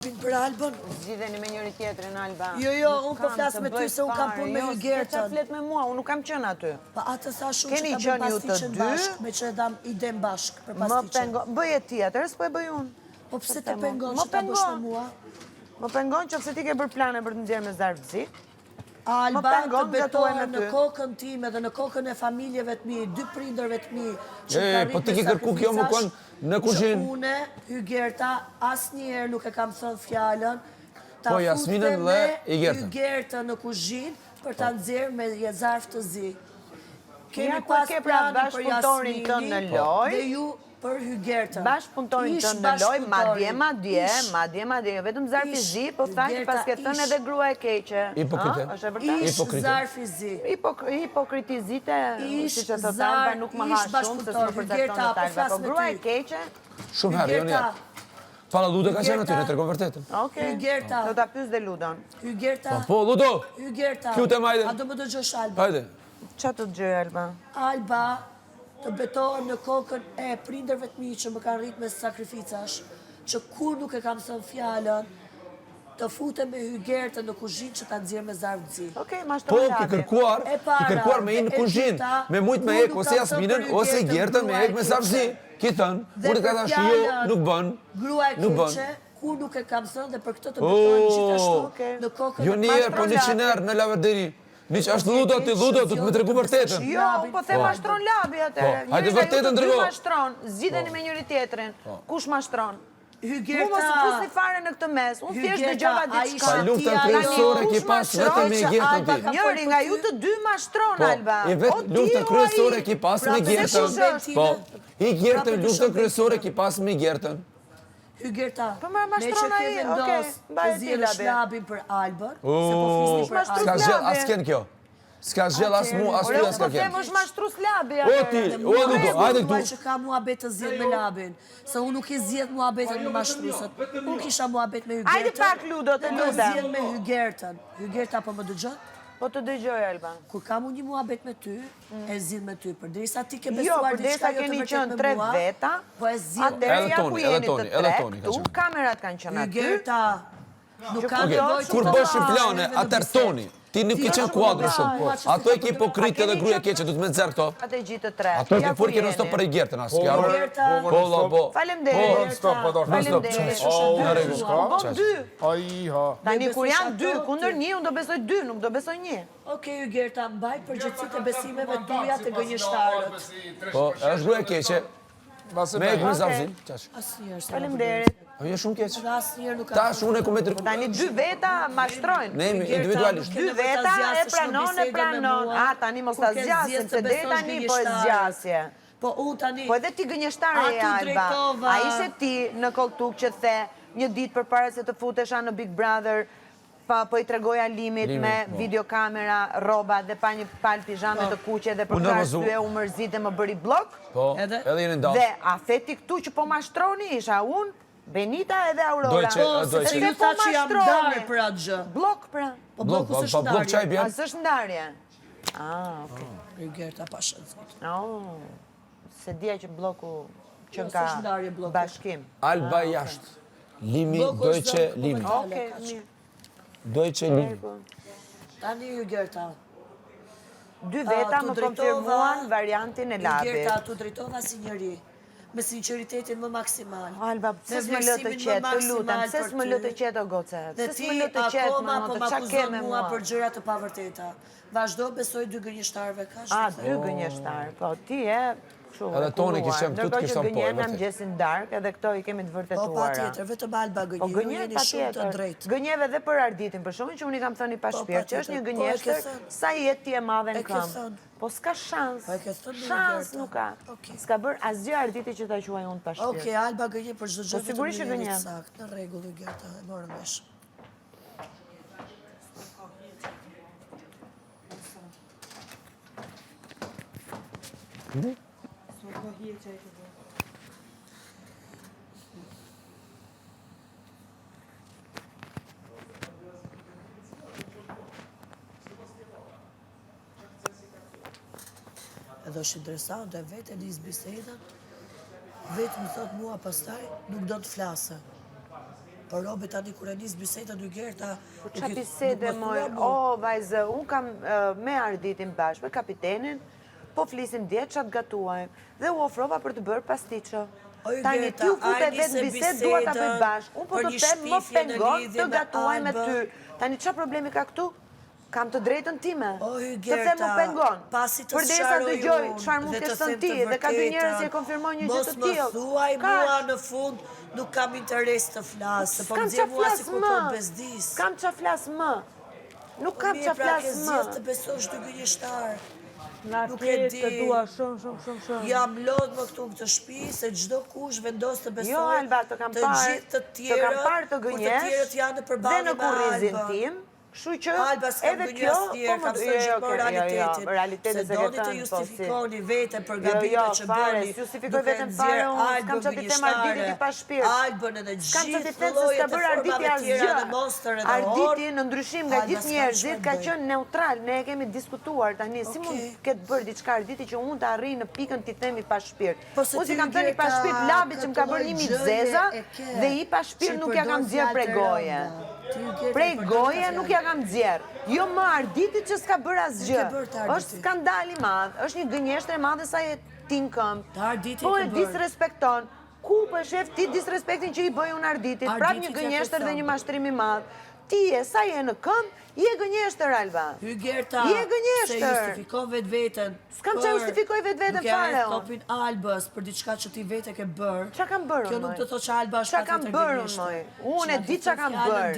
Për Albën? Zgjidheni me njëri tjetrin, Alba. Jo, unë po flas me ty se unë kam punë me Hygertën. Jo, flet me mua, unë nuk kam qenë aty. Pa atë sa shumë që ta bëjmë pastiqen bashkë, me që e dam idem bashkë për pastiqen. Bëje tjetër, s'po e bëj unë. Po pse të pengon që ta bësh me mua? Më pengon që pse ti ke bërë plane për të nxjerrë me zarfëzi. Alba, të betohen në kokën time dhe në kokën e familjeve të mi, dy prindërve të mi, që ka po ti ke kërku kjo më kon në kuzhinë. Që une, Hygerta, asnjëherë nuk e kam thënë fjalën, ta Po Jasminën dhe Hygerta në kuzhinë për ta nxjerrë me zarf të zi. Kemi Ja, pas ke pra bashkëpunëtorin tënë në lojë. Dhe ju për Hygertën. Bashkëpunëtorin tënë në lojë, madje, vetëm zarfi zi, po thashë pas ke thënë edhe grua e keqe. Hipokrite. Është e vërtetë? Ish zarfi zi. Hipokritizite, siç e thot Alba, nuk më ha shumë, se s'më përcakton detajve. Po grua e keqe... Shumë herë, jo një herë. Pala Ludo ka qenë aty, në tregon vërtetën. Okej, do ta pyes dhe Ludon. Hygerta. Po, Ludo! Hygerta. Lutem, hajde. A do më dëgjosh Alba? Hajde. Qa të dëgjoj, Alba? Alba të betohen në kokën e prindërve të mi që më kanë rritë me sakrificash, që kur nuk e kam thënë fjalën, të futem me Hygertën në kuzhinë që ta nxjerr me zarf zi. Okej, Po, mashtron ke kërkuar me i në kuzhinë, me mujt me ek, ose Jasminën, ose Hygertën me ek me zarf zi. Ki thënë, unë ka thash jo, nuk bën. Grua e keqe, kur nuk e kam thënë dhe për këtë të betohen gjithashtu në kokën e Jo një herë, po 100 herë në lavarderi. Niç është Ludo, ti Ludo, do të më tregu vërtetën. Jo, po the mashtron labi atëre. Hajde vërtetën trego. Ju mashtron, zgjidheni me njëri tjetrin. Kush mashtron? Hygerta. Mu mos fusni fare në këtë mes. Unë thjesht dëgjova diçka. Pa luftën kryesore ki pas vetëm me Hygertën ti. Njëri nga ju të dy mashtron, Alba. Po, i vetë luftën kryesore ki pas me Hygertën. Po, Hygertën luftën kryesore ki pas me Hygertën. Hygerta, Po më me që mashtron ai, ke okej, vendos të mbaj ti zjerë labi. shlabin për Albën, se po flisni për mashtru Ska Albën. zgjell as ken kjo. Ska zgjell as mu, as ty as ka Po them ken. është mashtrues labi. O ti, o Ludo, hajde Mua këtu. që ka muhabet të zjedh me labin, se unë nuk i zjedh muhabetën me mashtruesët. Unë kisha muhabet me Hygertën. Hajde pak, Ludo, të Do lutem. zjedh me Hygertën. Hygerta po më dëgjon? Po të dëgjoj, Alba. Kur kam unë një muhabet me ty, e zjedh me ty. Përderisa ti ke Jo, besuar përdesa diçka jo të keni vërtet qenë me tre mua, veta, po e zjedh atëherë ja ku jeni të edhe tre, Toni ka këtu qenë. kamerat kanë qenë aty. Hygerta, nuk ka Okej, nevojë Kur të bëshim marrësh plane, edhe në atër bisedë. Toni, ti nuk i qenë kuadrë shumë. Ato e ki pokritë edhe gruja keqe, du të me nëzërë këto. Atë e gjitë të tre. Ato e Ja ke ku furë kërë stop jeni. për e gjertën, asë kja. Hygerta. Po. Faleminderit. Faleminderit. Në rregull. Bëm dy. Ai, Tani kur janë dy kundër një, unë do besoj dy, nuk do besoj një. Okej, Hygerta, mbaj përgjithësitë e besimeve tuaja të gënjeshtarët. Po, është gruja keqe, me e këmë zavzin. Asnjëherë s'e Faleminderit. O, jo shumë keqe. Dhe asnjëherë nuk ka. Tash unë e ku me të... Tani dy veta mashtrojnë. Ne jemi individualisht. Dy veta e pranon. A, tani mos ta zgjasim, se deri tani po e zgjasje. Po unë tani... Po edhe ti gënjeshtare e Atu Alba. drejtova. A ishe ti në Koltuk që the një ditë përpara se të futesha në Big Brother, po i tregoja Limit me videokamera, roba dhe pa një palë pijame të kuqe dhe për arsye u mërzit dhe më bëri blok? Po, Edhe? edhe jeni ndalë. Dhe a theti këtu që po mashtroni isha unë, Benita edhe Aurora. Dojqe. Se ju tha që jam darë për atë gjë. Blok pra. Po bloku s'është Po, blok qaj ndarje. bjen. A s'është ndarje? Ah, okej. Hygerta pa shëndzot. Se dija që bloku që Jo, ka s'është ndarje bloku. bashkim. Alba jashtë. Limi, Bloku është Dojqe, zonë Limi. komentale, Okej, kaq. mirë. Dojqe, Limi. Tani Hygerta. Dy veta tu më drejtova- konfirmuan variantin e labit. Hygerta, tu drejtova si njëri. Me sinqeritetin më maksimal. Alba, pse Me s'më lë të vlerësimin më qetë, të lutem, maksimal pse për s'më lë ty. të qetë o goce? Dhe Pse ti s'më lë të qetë, akoma mama, po të më qa ke akuzon me mua mua? për gjëra të pavërteta. Vazhdo besoj dy gënjeshtarëve ka A, shumë. dy gënjeshtar, po ti e kështu. Edhe Toni kishte këtu të Ndërkohë që kishte po, e gënjen na vërtet. mëngjesin dark, edhe këto i kemi të Po vërtetuara. patjetër, vetëm Alba Po gënjej, ju gënje jeni shumë të patjetër. drejtë. Gënjeve edhe për Arditin, për shkakun që unë i kam thënë pa shpirt, që është një patjetër. gënjeshtër, Po, e ke thënë. sa jetë ti e madhe në E ke këmbë. thënë. Po s'ka shans. Po, e ke thënë, Shans Roberta. nuk ka. Okej. S'ka bërë asgjë Arditi që ta quaj unë pa shpirt. Okej, Alba gënjej për çdo gjë. Po, sigurisht që gënjen. Sakt, në rregull Hygerta, e morëm vesh. Edhe është interesant, e vetë e nisë bisedën, vetë më thot mua pastaj, nuk do të flasë. Për Robi tani kur e nis biseda dy Gerta. Qa bisede moj, vajzë, unë kam me Arditin bashkë, me kapitenin, po flisim djetë qatë gatuajmë, dhe u ofrova për të bërë pastiqo. Tani t'ju fute vetë bised, dua ta bëj bashkë, unë po të them më pengon të gatuaj me ty. Tani qa problemi ka këtu? Kam të drejtën time, të them më pengon. Përdesa dëgjoj çfarë mund të thënë ti, dhe ka dy njerëz që e konfirmojnë një gjë të tillë. Mos më thuaj mua në fund, nuk kam interes të flasë, po më nxjerr mua si kur po bezdis. Kam qa flas më. Nuk kam qa flas më. Zgjedh të besosh dy gënjeshtar. Nuk e di. Shumë. Jam lodh më këtu në këtë shtëpi se çdo kush vendos të besojë. Jo, Alba, të kam parë të gënjesh dhe në kurrizin tim. Kështu që edhe kjo, kam thënë gjithmonë realitetin. Se doni të justifikoni veten për gabimet që bëni. Justifikoj veten fare, unë kam çati them Arditit i pa shpirt. Albën edhe gjithë se s'ka bërë Arditi asgjë. Arditi në ndryshim nga gjithë njerëzit ka qenë neutral. Ne e kemi diskutuar tani si mund ketë bërë diçka Arditi që unë të arrijë në pikën ti themi pa shpirt. Unë si kam thënë i pa shpirt Labi që më ka bërë një mit zeza dhe i pa shpirt nuk ja kam nxjerr prej goje. Prej goje nuk ja kam nxjerr. Jo më Arditit që s'ka bërë asgjë. Është skandal i madh, është një gënjeshtër e madhe sa e tin këmbë. Po e disrespekton. Ku po shef ti disrespektin që i bëj unë Arditit? Prap një gënjeshtër dhe një mashtrim i madh. Ti e sa je në këmbë, je gënjeshtër, Alba. Hygerta, se justifikon vetë vetën. S'kam që justifikoj vetë vetën fare, o. Topin Albës për diçka që ti vetë ke bërë. Qa kam bërë, Kjo nuk të thot që Alba është patjetër gënjeshtër. Qa kam bërë, moj? Unë e di qa kam bërë.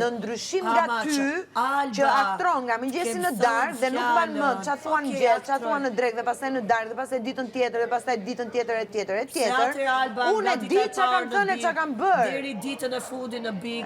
Në ndryshim nga ty, që aktron nga mëngjesi në darkë dhe nuk ban më, qa thua në gjellë, qa thua në drekë, dhe pastaj në darkë, dhe pastaj ditën tjetër, dhe pastaj ditën tjetër e tjetër e tjetër. Unë e di qa kam thënë e qa kam bërë. Deri ditën e fundit në big,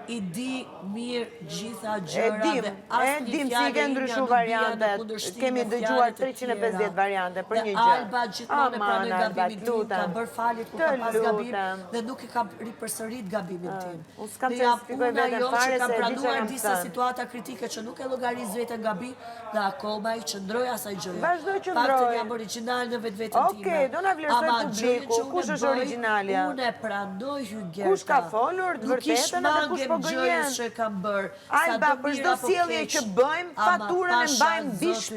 i di mirë gjitha gjëra dhe asnjë dim si ke ndryshu variantet. Kemi dëgjuar 350 variante për një gjë. Alba gjithmonë e pranoi gabimin tim, ka bërë falit ku ka pas gabim dhe nuk e ka ripërsërit gabimin tim. Unë s'kam të justifikoj veten fare se e di që kam disa situata kritike që nuk e llogaris vetën gabim dhe akoma i qëndroj asaj gjëje. Vazhdoj qëndroj. Paktën jam origjinal në vetveten time. Okej, do na vlerësoj publiku. Kush është origjinalja? Unë e pranoj Hygerta. Kush ka folur të vërtetën edhe kush po gënjen? Që kam bërë. Alba, për çdo sjellje që bëjmë, faturën e mbajmë mbi shtëpinë.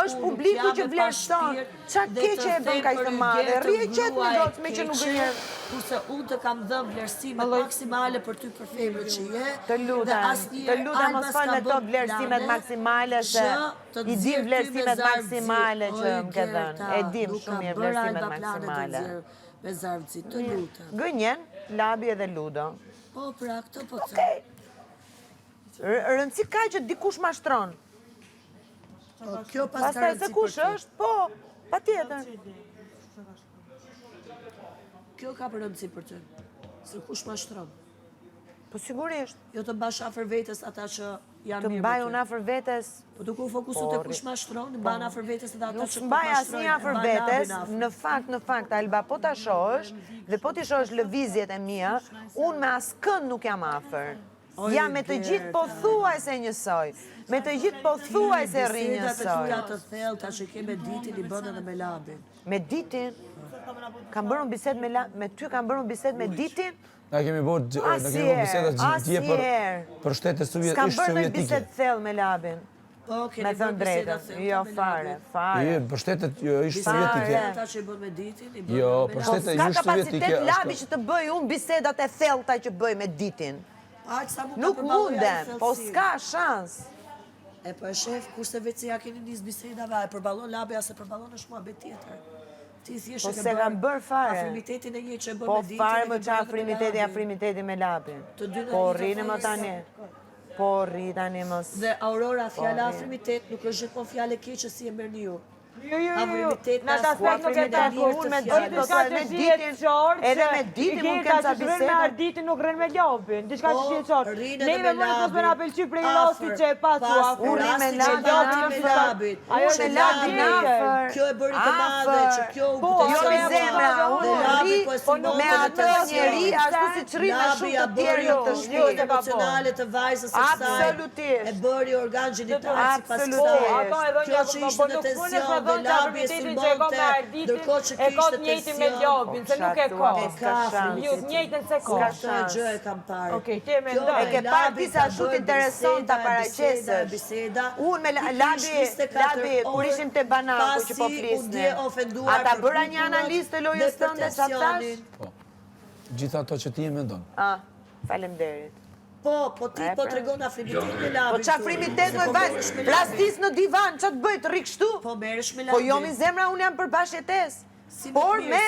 Është publiku që vlerëson. Qa keqe e bën kaq të madhe? Rrije qet në gotë me që nuk gënjen. Kurse unë të kam dhënë vlerësimet maksimale për ty për femrën që je. Të lutem mos fal me to vlerësimet maksimale se i dim vlerësimet maksimale që më ke dhënë. E dim shumë mirë vlerësimet maksimale. Me zarvëci, të lutem. Gënjen, Labi edhe Ludo. Po, pra, këto po të. Okej. Rëndësi ka që dikush mashtron. Kjo pas ka pastaj se kush është, po, patjetër. Kjo ka për rëndësi për ty. Se kush mashtron. Po sigurisht. Jo të mbash afër vetes ata që janë të mirë. Të mbaj unë afër vetes. Po të ku fokusu të kush mashtron, mban afër vetes edhe ata që po mashtron. Nuk mbaj asnjë afër vetes. Në fakt, Alba, po ta shohësh dhe po ti shohësh lëvizjet e mia, unë me askënd nuk jam afër. Jam me të gjithë pothuajse njësoj. Me të gjithë pothuajse rri njësoj. Biseda të thellta që ke me Ditin i bën edhe me Labin. Me Ditin? Kam bërë një bisedë me ty, kam bërë një bisedë me Ditin? Na kemi bërë biseda gjithje për shtetet sovjetike. S'kam bërë një bisedë thellë me Labin. Me thënë drejtën. Jo, fare. Për shtetet ishtë sovjetike. Ata që i bën me Ditin, i bën Jo, me për shtetet Labin. ishtë S'ka sovjetike. kapacitet Labi që të bëj unë bisedat e thellta që bëj me Ditin. Nuk mundem, po s'ka shans. E po e shef, kurse vetë se ja keni njës bisedave, e përballon Labi, ase përballon është mua bet tjetër. Ti thjesht Po se kam bërë fare. Afrimitetin e një që e bën Po me Ditin. fare më që afrimiteti me Labin. Po rrinë më tani. Po rri tani mos. Dhe Aurora, fjala afrimitet nuk është gjithmonë fjalë keqe si e merrni ju. Jo. Në atë aspekt nuk e tako, unë me Ditin, diçka që shihet qartë, edhe me Ditin mund kem ca biseda. Me Arditin nuk rën me Labin, diçka që shihet qartë. Neve më mos më na pëlqy prej lasti që e pasu. Unë me Labin. Ajo është Labin afër. Kjo e bëri të madhe që kjo u Jo mi zemra, unë rri me atë njeri ashtu si që rri me shumë të tjerë në të shpirë emocionale të vajzës së saj. Absolutisht. E bëri organ gjinital sipas kësaj. Kjo që ishte në tension thënë që afërmitetin që e ka me Arditin, e ka të njëjtin me Lobin, se nuk e ka. Ju të njëjtën se ka. Këtë gjë e kam parë. Okej, ti e mendoj. E ke parë disa shumë interesanta paraqesës. Unë me Labi, kur ishim te Banaku që po flisni, ata bëra një analizë të lojës tënde, çfarë thash? Gjitha ato që ti e mendon. Faleminderit. Po ti po tregon afrimitet me Labin. Po qa frimitet në vajzë, plastis në divan, qa të bëjt, rrik kështu? Po meresh me Po Labin. jo mi zemra, unë jam për bashkëtes. Por me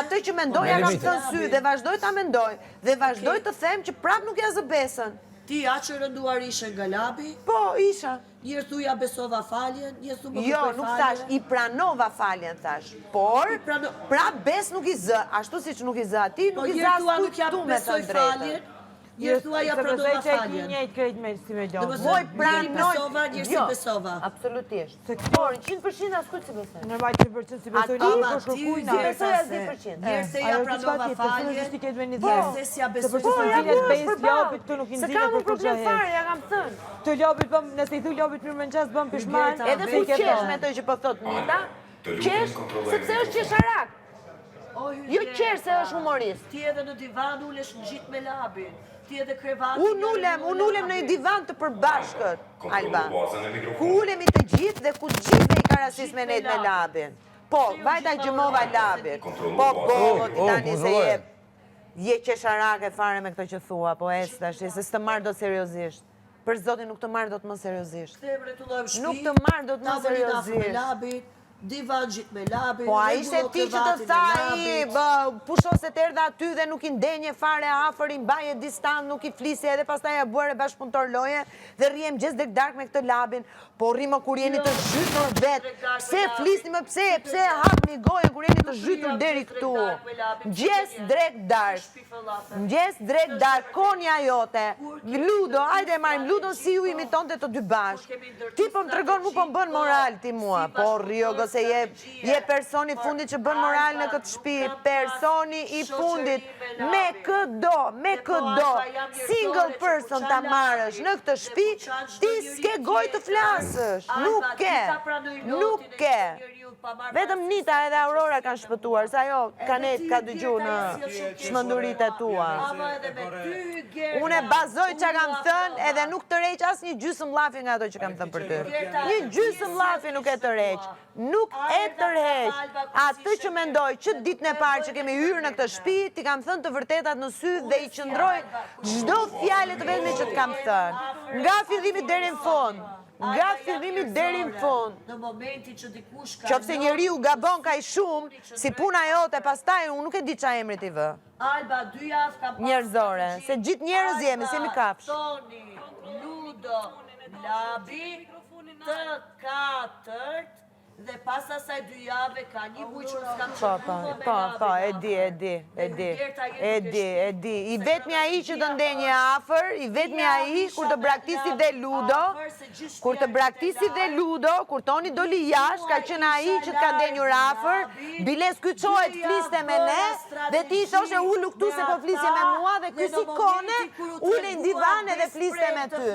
atë që mendoja kam të në sy dhe vazhdoj të mendoj dhe vazhdoj të them që prap nuk ja zëbesën. Ti aq e rënduar ishe nga Labi, Po, isha. njërë thuja besova faljen, njërë thu më Jo, kërkoj nuk thash, faljen. i pranova faljen, thash. Por, pra bes nuk i zë, ashtu si që nuk i zë ati, Po nuk i zë njërë thua as nuk ja kujtu me të besoj drejtën. faljen, njërë thua ja pranova Se besoj që e ki faljen. njëjtë krejt me si me gjohë. Voj Njërë pranoj, besova, njërë si besova. Absolutisht. Por, 100% as kujt si besoj. Në vaj 100% si besoj Ati, një Ama për ti shkërkujna. vjen besoj as se 10%. njërë se ja pranova faljen, Se ke me një njërë dhe. se si ja Se besoj për që faljen. se zilet bejs Lobit, tu nuk i Se nxile kam për un problem këtë fare, gjë. ja kam thënë. Të Lobit bëm, nëse i thu Lobit mirë mëngjes bëm pishman. Gerta, Edhe ku qesh me të që po thot Nita, qesh, sepse është qesharak. Jo qesh se është humorist. Ti edhe në divan ulesh në gjitë me Labin. Ti edhe krevati. Unë ulem në një divan të përbashkët, Alba. Ku ulemi të gjithë dhe ku të gjithë i ka rastis me nejt me Labin. Po, vajta gjëmova Labin. Po, ti tani se je qesharake fare me këto që thua, po estash, se s'të marrë do seriozisht. Për zotin nuk të marrë do të më seriozisht. Them rretullojmë shtëpi. Nuk të marrë do të më seriozisht. Divan gjithë me Labin. Po a ishte ti që të thaj, pusho se të erdha aty dhe nuk i ndenje fare afër, i mbaje distant, nuk i flisi edhe pastaj e bëre bashkëpunëtor loje dhe rrijem gjes drek dark me këtë Labin, po rrimo kur jeni të zhytur vetë, pse flisni më pse hapni gojën kur jeni të zhytur deri këtu. Gjes drek dark. Gjes drek dark, konja jote. Ludo, hajde marrim Ludon si ju imitonte të dy bashk. Ti po më tregon mu po më bën moral ti mua, po Riogo se je personi fundit që bën moral në këtë shtëpi, personi i fundit, me këdo, single person ta marrësh në këtë shtëpi, ti s'ke gojë të flasësh, nuk ke. Vetëm Nita edhe Aurora kanë shpëtuar, sa jo Kanet ka dëgju në shmëndurit e tua. Unë e bazoj që kam thënë edhe nuk të req as një gjysmë llafi nga ato që kam thënë për ty. Një gjysmë llafi nuk e të req. Nuk e tërheq. Atë që mendoj që ditën e parë që kemi hyrë në këtë shtëpi, ti kam thënë të vërtetat në sy dhe i qëndroj çdo fjalë të vetme që të kam thënë. Nga fillimi deri në fund. Nga fillimi deri në fund. Në momentin që dikush ka Qofse njeriu gabon kaq shumë, si puna jote, pastaj unë nuk e di çfarë emri ti vë. Alba 2 javë kam Njerëzore, se gjithë njerëz jemi, se mi kafsh. Toni, Ludo, Labi, të katërt, dhe pas asaj 2 javë ka një muj që nuk s'kam qëpruar me Labin. E di. I vetmi ai që të ndenje afër, i vetmi ai kur të braktisi dhe Ludo, kur Toni doli jashtë, ka qenë ai që të ka ndenjur afër, biles ky çohet fliste me ne, dhe ti i thoshe ulu këtu se po flisje me mua, dhe ky si kone, ule në divan edhe fliste me ty.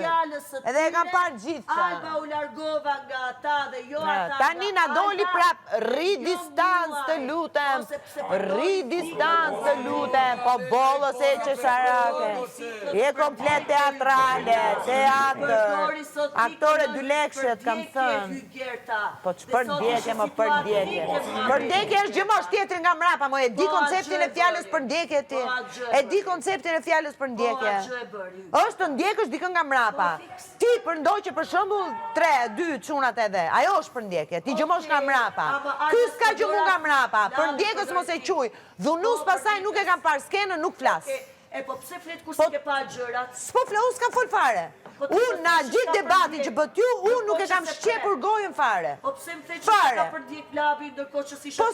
Edhe e kam parë gjithë. Alba u largova nga ata dhe jo ata. Tani na doli prap, rri distancë të lutem, po bollo se e qesharake, je komplet teatrale, teatr, aktore 2 lekshet kam thënë. Po që përdjekje, më përdjekje. Përdjekje është gjëmosh tjetër nga mrapa, mo e di konceptin e fjallës përdjekje ti, e di konceptin e fjallës përdjekje. Është të ndjekësh dikën nga mrapa. Ti përndoj që për shembull 3, 2 çunat edhe, ajo është përdjekje, ti gjëmosh nga mrapa. Ky s'ka gjëmu nga mrapa, përdjekës mos e quj. Dhunus pasaj nuk e kam parë skenën, nuk flas. E po pse flet kur si ke pa gjërat? S'po flet, unë s'kam fol fare. Unë na gjithë debatin që bët ju, unë nuk e kam shqepur gojën fare. Po pse më the që ka përdjek Labi ndërkohë që si shë